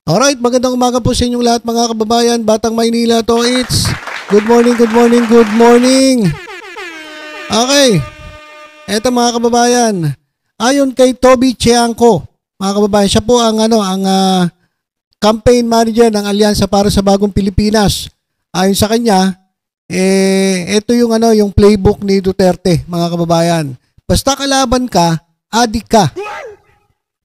Alright, magandang umaga po sa inyong lahat mga kababayan. Batang Maynila to, it's good morning, good morning, good morning. Okay, eto mga kababayan. Ayon kay Toby Chiangco, mga kababayan, siya po ang campaign manager ng Alyansa para sa Bagong Pilipinas. Ayon sa kanya, ito yung yung playbook ni Duterte, mga kababayan. Basta kalaban ka, adik ka.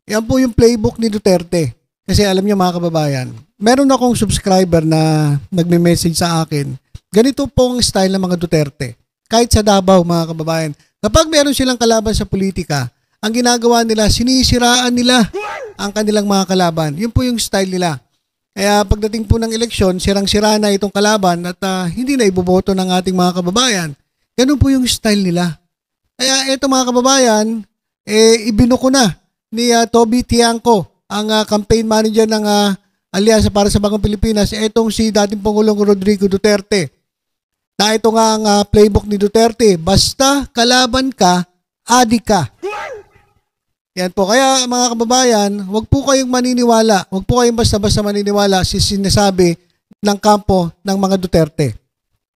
Yan po yung playbook ni Duterte. Kasi alam niyo mga kababayan, meron akong subscriber na nagme-message sa akin. Ganito po ang style ng mga Duterte. Kahit sa Davao mga kababayan. Kapag meron silang kalaban sa politika, ang ginagawa nila, sinisiraan nila ang kanilang mga kalaban. Yun po yung style nila. Kaya pagdating po ng eleksyon, sirang-sira na itong kalaban at hindi na iboboto ng ating mga kababayan. Ganun po yung style nila. Kaya ito mga kababayan, ibinuko na ni Toby Chiangco, ang campaign manager ng Alyansa para sa Bagong Pilipinas, itong si dating Pangulong Rodrigo Duterte. Na ito nga ang playbook ni Duterte, basta kalaban ka, adik ka. Yan po, kaya mga kababayan, huwag po kayong maniniwala, huwag po kayong basta-basta maniniwala sa sinasabi ng kampo ng mga Duterte.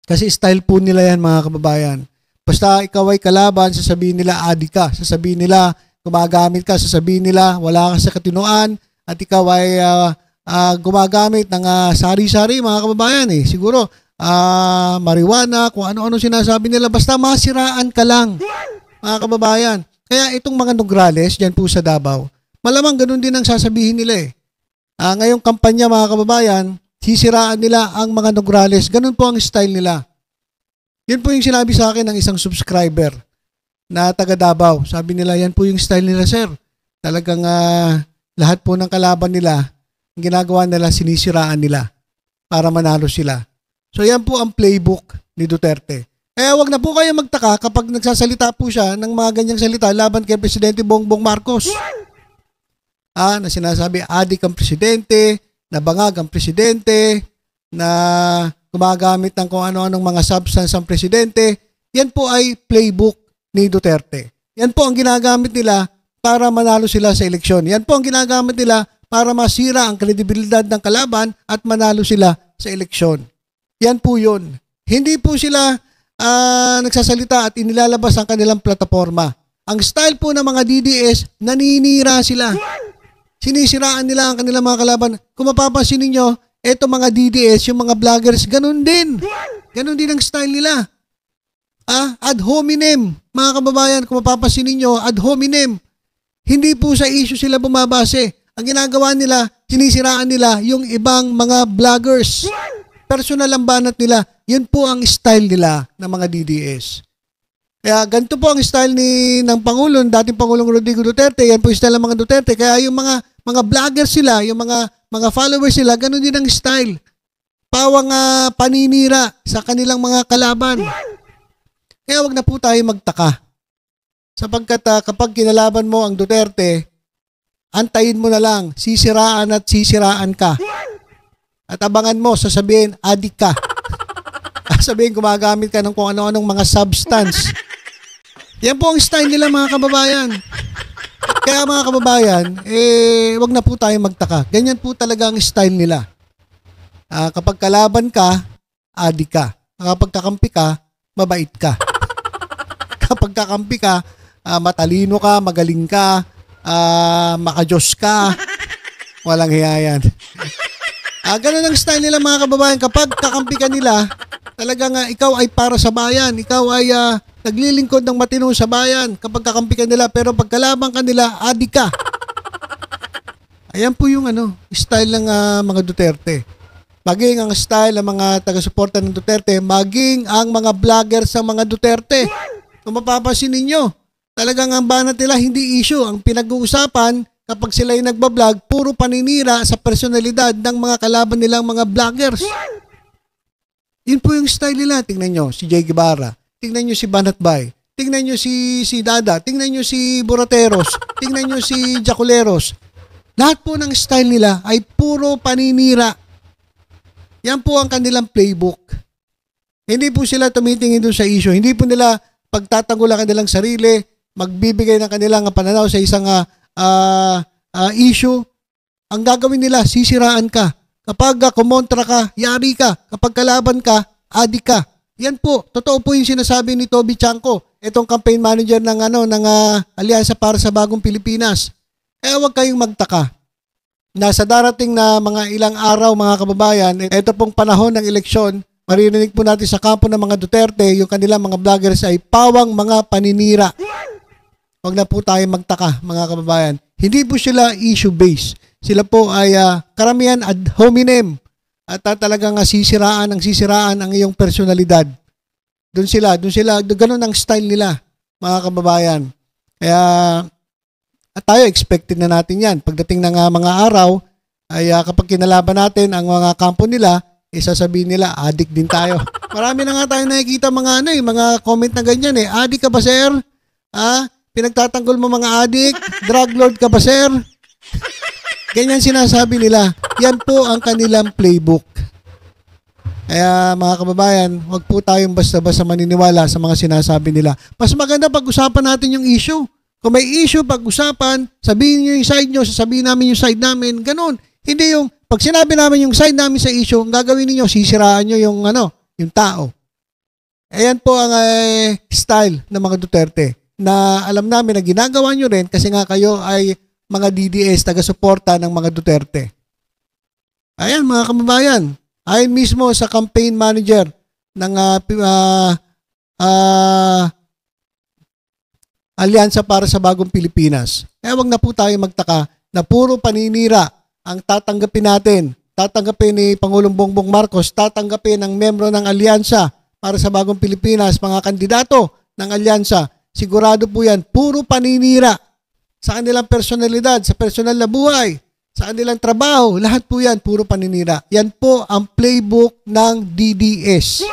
Kasi style po nila yan mga kababayan. Basta ikaw ay kalaban, sasabihin nila adik ka, sasabihin nila gumagamit ka, sasabihin nila wala ka sa katinuan at ikaw ay gumagamit ng sari-sari mga kababayan siguro marijuana, kung ano-ano sinasabi nila, basta masiraan ka lang mga kababayan. Kaya itong mga Nograles dyan po sa Davao, malamang ganun din ang sasabihin nila ngayong kampanya mga kababayan, sisiraan nila ang mga Nograles, ganun po ang style nila. Yun po yung sinabi sa akin ng isang subscriber na taga Davao. Sabi nila, yan po yung style nila, sir. Talagang lahat po ng kalaban nila, ang ginagawa nila, sinisiraan nila para manalo sila. So yan po ang playbook ni Duterte. Kaya wag na po kayo magtaka kapag nagsasalita po siya ng mga ganyang salita laban kay Presidente Bongbong Marcos. Na sinasabi, adik ang presidente, nabangag ang presidente, na gumagamit ng kung ano-anong mga substance ang presidente. Yan po ay playbook ni Duterte. Yan po ang ginagamit nila para manalo sila sa eleksyon. Yan po ang ginagamit nila para masira ang kredibilidad ng kalaban at manalo sila sa eleksyon. Yan po yun. Hindi po sila nagsasalita at inilalabas ang kanilang plataforma. Ang style po ng mga DDS, naninira sila. Sinisiraan nila ang kanilang mga kalaban. Kung mapapansin ninyo, eto mga DDS, yung mga vloggers, ganun din. Ganun din ang style nila. Ad hominem, mga kababayan, kung mapapansin ninyo, ad hominem. Hindi po sa issue sila bumabase. Ang ginagawa nila, sinisiraan nila yung ibang mga vloggers. Personal ang banat nila. Yun po ang style nila ng mga DDS. Kaya ganito po ang style ng Pangulong, dating Pangulong Rodrigo Duterte. Yan po yung style ng mga Duterte. Kaya yung mga vloggers sila, yung mga followers sila, ganun din ang style. Pawang paninira sa kanilang mga kalaban. Kaya wag na po tayo magtaka. Sapagkat kapag kinalaban mo ang Duterte, antayin mo na lang, sisiraan at sisiraan ka. At abangan mo, sasabihin, adik ka. Sabihin, gumagamit ka ng kung ano-anong mga substance. Yan po ang style nila mga kababayan. Kaya mga kababayan, wag na po tayo magtaka. Ganyan po talaga ang style nila. Kapag kalaban ka, adik ka. Kapag kakampi ka, mabait ka. Kapag kakampi ka, matalino ka, magaling ka, makajos ka, walang hiya yan. Ganun ang style nila mga kababayan. Kapag kakampi ka nila, talagang ikaw ay para sa bayan. Ikaw ay naglilingkod ng matino sa bayan kapag kakampi ka nila. Pero pag kalaban ka nila, adik ka. Ayan po yung style ng mga Duterte. Maging ang style ng mga taga-suporta ng Duterte, maging ang mga vloggers ng mga Duterte. Kung mapapansin ninyo, talagang ang banat nila hindi issue. Ang pinag-uusapan kapag sila yung nagbablog, puro paninira sa personalidad ng mga kalaban nilang mga vloggers. Yun po yung style nila. Tingnan nyo si Jay Guevara, tingnan nyo si Banat Bay, tingnan nyo si Dada, tingnan nyo si Burateros, tingnan nyo si Jaculeros. Lahat po ng style nila ay puro paninira. Yan po ang kanilang playbook. Hindi po sila tumitingin doon sa issue. Hindi po nila pagtatanggol ang kanilang sarili, magbibigay ng kanilang pananaw sa isang issue. ang gagawin nila, sisiraan ka. Kapag kumontra ka, yari ka. Kapag kalaban ka, adik ka. Yan po, totoo po yung sinasabi ni Toby Chanco, itong campaign manager ng Alyansa para sa Bagong Pilipinas. Kaya huwag kayong magtaka. Nasa darating na mga ilang araw mga kababayan, ito pong panahon ng eleksyon, maririnig po natin sa kampo ng mga Duterte, yung kanilang mga vloggers ay pawang mga paninira. Huwag na po tayo magtaka mga kababayan. Hindi po sila issue-based. Sila po ay karamihan ad hominem at talagang sisiraan ang iyong personalidad. Doon sila, ganun ang style nila mga kababayan. Kaya at tayo expected na natin yan. Pagdating ng mga araw, ay kapag kinalaban natin ang mga kampo nila, sasabihin nila, adik din tayo. Marami na nga tayo nakikita mga comment na ganyan eh. Adik ka ba, sir? Pinagtatanggol mo mga adik? Drug lord ka ba, sir? Ganyan sinasabi nila. Yan po ang kanilang playbook. Kaya mga kababayan, huwag po tayong basta-basta maniniwala sa mga sinasabi nila. Mas maganda pag-usapan natin yung issue. Kung may issue, pag-usapan, sabihin nyo yung side nyo, sasabihin namin yung side namin, ganun. Hindi yung, pag sinabi namin yung side namin sa issue, ang gagawin niyo sisiraan nyo yung tao. Ayan po ang style ng mga Duterte na alam namin na ginagawa nyo rin kasi nga kayo ay mga DDS, taga-suporta ng mga Duterte. Ayan mga kababayan, ayon mismo sa campaign manager ng Alyansa para sa Bagong Pilipinas. Kaya wag na po tayo magtaka na puro paninira ang tatanggapin natin. Tatanggapin ni Pangulong Bongbong Marcos, tatanggapin ng membro ng Alyansa para sa Bagong Pilipinas, mga kandidato ng Alyansa. Sigurado po yan, puro paninira sa kanilang personalidad, sa personal na buhay, sa kanilang trabaho, lahat po yan, puro paninira. Yan po ang playbook ng DDS.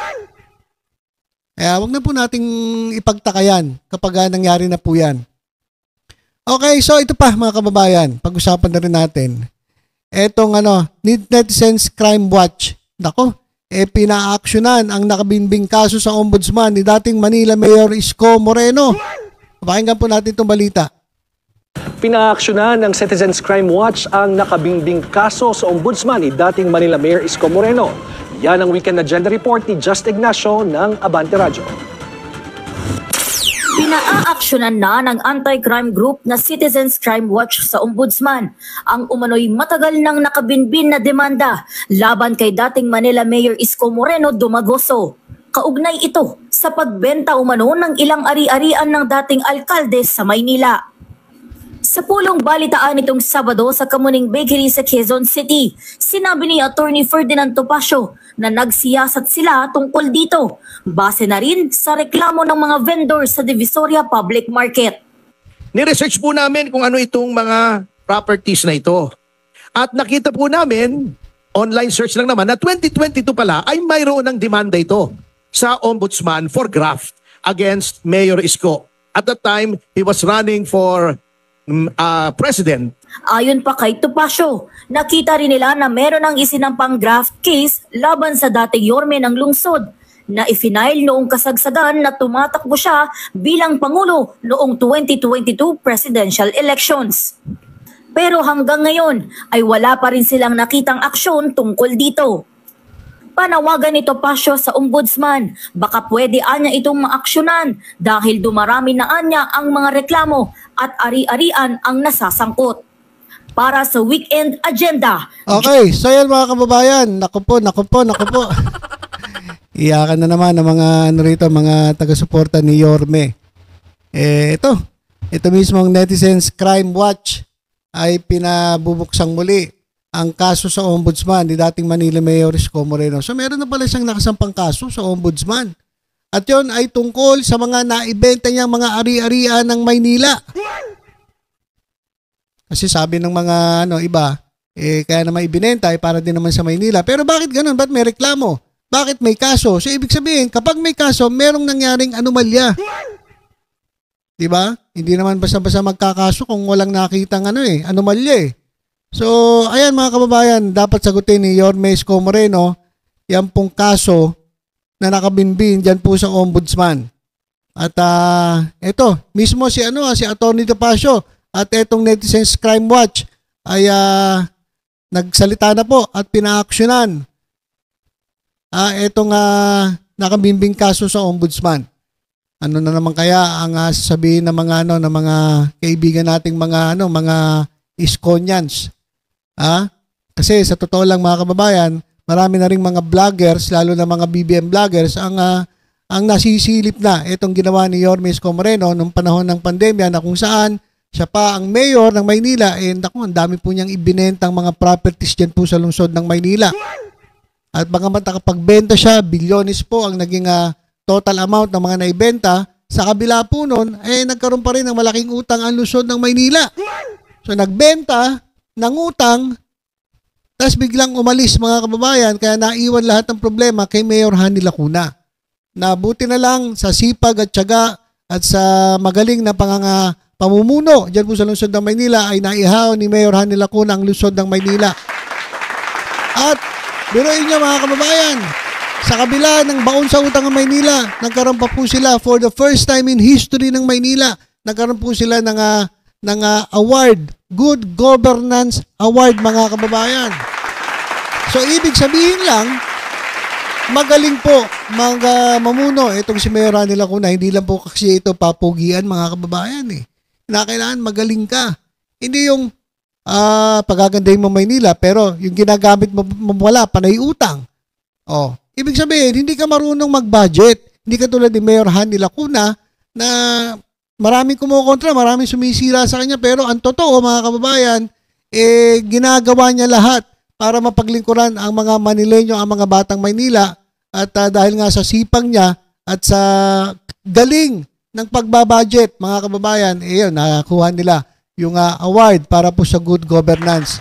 Kaya wag na po nating ipagtaka yan kapag nangyari na po yan. Okay, so ito pa mga kababayan, pag-usapan na rin natin. Etong Netizens Crime Watch. Nako, pinaaksyonan ang nakabinbing kaso sa ombudsman ni dating Manila Mayor Isko Moreno. Pakinggan po natin itong balita. Pinaaksyonan ng Citizens Crime Watch ang nakabingbing kaso sa ombudsman ni dating Manila Mayor Isko Moreno. Yan ang weekend agenda report ni Just Ignacio ng Abante Radio. Pinaaksyonan na ng anti-crime group na Citizens Crime Watch sa ombudsman ang umano'y matagal nang nakabinbin na demanda laban kay dating Manila Mayor Isko Moreno Dumagoso. Kaugnay ito sa pagbenta umano ng ilang ari-arian ng dating alkalde sa Maynila. Sa pulong balitaan nitong Sabado sa Kamuning Bakery sa Quezon City, sinabi ni Attorney Ferdinand Topacio na nagsiyasat sila tungkol dito, base na rin sa reklamo ng mga vendor sa Divisoria Public Market. Ni-research po namin kung ano itong mga properties na ito. At nakita po namin, online search lang naman, na 2022 pala ay mayroon ng demanda ito sa ombudsman for graft against Mayor Isko. At that time, he was running for president. Ayon pa kay Topacio, nakita rin nila na meron ang isinampang graft case laban sa dating yorme ng lungsod na ifinail noong kasagsagan na tumatakbo siya bilang Pangulo noong 2022 presidential elections. Pero hanggang ngayon ay wala pa rin silang nakitang aksyon tungkol dito. Panawagan ni Topacio sa ombudsman, baka pwede anya itong maaksyonan dahil dumarami na anya ang mga reklamo at ari-arian ang nasasangkot. Para sa weekend agenda. Okay, so yan mga kababayan, naku po. Iyakan na naman ng mga mga taga-suporta ni Yorme. Ito mismo ang Netizens Crime Watch ay pinabubuksang muli ang kaso sa ombudsman ni dating Manila Mayor Isko Moreno. So meron na pala siyang nakasampang kaso sa ombudsman. At yon ay tungkol sa mga naibenta niyang mga ari-arian ng Maynila. Kasi sabi ng mga iba, kaya naman ibinenta para din naman sa Maynila. Pero bakit ganun? Ba't may reklamo? Bakit may kaso? So ibig sabihin, kapag may kaso, merong nangyaring anomalya. Diba? Hindi naman basta-basta magkakaso kung walang nakitang anomalya . So, ayan mga kababayan, dapat sagutin ni Yorme Isko Moreno yan pong kaso na nakabinbin dyan po sa ombudsman. At ito, mismo si Atty. Topacio at etong Netizens Crime Watch ay nagsalita na po at pinaaksyonan itong nakabimbing kaso sa ombudsman. Ano na naman kaya ang sasabihin ng mga ng mga kaibigan nating mga Iskonians? Kasi sa totoo lang mga kababayan, marami na ring mga vloggers, lalo na mga BBM vloggers ang nasisilip na itong ginawa ni Yorme Isko Moreno nung panahon ng pandemya, na kung saan siya pa ang mayor ng Maynila, and ang dami po niyang ibinentang mga properties dyan po sa lungsod ng Maynila. At bagamat nakapagbenta siya, bilyones po ang naging total amount ng mga naibenta, sa kabila po nun, nagkaroon pa rin ng malaking utang ang lungsod ng Maynila. So nagbenta ng utang, tapos biglang umalis mga kababayan, kaya naiwan lahat ng problema kay Mayor Hanny Lacuna. Nabuti na lang sa sipag at tiyaga at sa magaling na pamumuno dyan po sa lungsod ng Maynila, ay naihaw ni Mayor Hanny Lacuna ang lungsod ng Maynila. At biruin niyo mga kababayan, sa kabila ng baon sa utang ng Maynila, nagkaroon pa po sila for the first time in history ng Maynila, nagkaroon po sila ng award, Good Governance Award mga kababayan. So ibig sabihin lang, magaling po mamuno itong si Mayor Hanny Lacuna. Hindi lang po kasi ito papugian mga kababayan Kailangan magaling ka. Hindi yung pagagandahin mo Maynila pero yung ginagamit mo wala, panay utang. Ibig sabihin, hindi ka marunong mag-budget. Hindi ka tulad ni Mayor Hanny Lacuna na maraming kumukontra, maraming sumisira sa kanya, pero ang totoo mga kababayan, ginagawa niya lahat para mapaglingkuran ang mga Manileño, ang mga batang Maynila, at dahil nga sa sipang niya at sa galing ng pagbabudget mga kababayan, yun, nakakuha nila yung award para po sa good governance.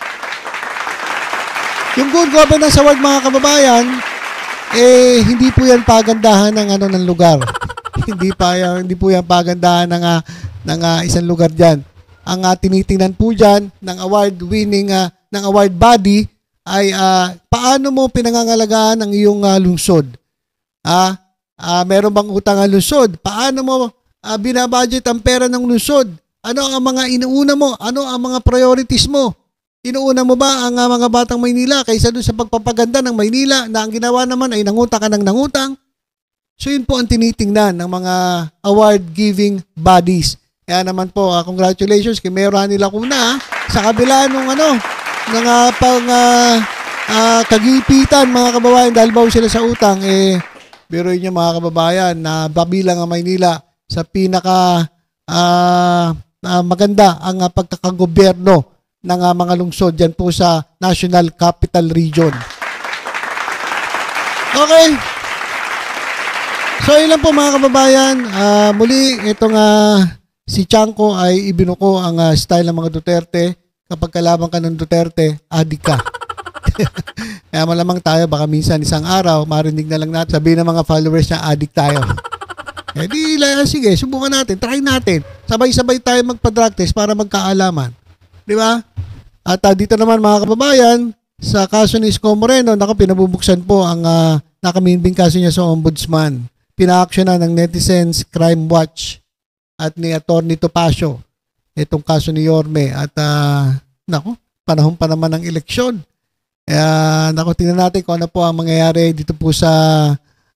Yung good governance award mga kababayan, hindi po yan pagandahan ng lugar. hindi po yan pagandahan ng isang lugar diyan. Ang tinitingnan po diyan ng award-winning ng award body ay paano mo pinangangalagaan ang iyong lungsod. Meron bang utang ang lungsod? Paano mo binabudget ang pera ng lungsod? Ano ang mga inuuna mo? Ano ang mga priorities mo? Inuuna mo ba ang mga batang Maynila kaysa doon sa pagpapaganda ng Maynila na ang ginawa naman ay nangutang ka ng nangutang? So yun po ang tinitingnan ng mga award-giving bodies. Kaya naman po, congratulations kay Mayor Hanny Lacuna sa kabila nung kagipitan mga kababayan dahil baw sila sa utang. Biruin niyo mga kababayan na babilang ang Maynila sa pinaka maganda ang pagkakagobyerno ng mga lungsod dyan po sa National Capital Region. Okay. So ilan po mga kababayan, muli itong si Chanko ay ibinuko ang style ng mga Duterte. Kapag kalaban ka ng Duterte, adik ka. Kaya malamang tayo, baka minsan isang araw, marinig na lang natin, sabihin ng mga followers na adik tayo. Sige, subukan natin, try natin. Sabay-sabay tayo magpa-drug test para magkaalaman. Di ba? At dito naman mga kababayan, sa kaso ni Isko Moreno, pinabubuksan po ang nakaminbing kaso niya sa ombudsman. Pinaaksyon na ng Netizens Crime Watch at ni Atty. Topacio itong kaso ni Yorme. At panahon pa naman ng eleksyon. Tingnan natin kung ano po ang mangyayari dito po sa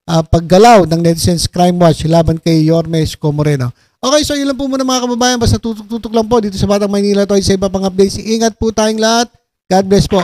paggalaw ng Netizens Crime Watch laban kay Yorme Isko Moreno. Okay, so yun lang po muna mga kababayan. Basta tutok lang po dito sa Batang Maynila to sa iba pang updates. Ingat po tayong lahat. God bless po.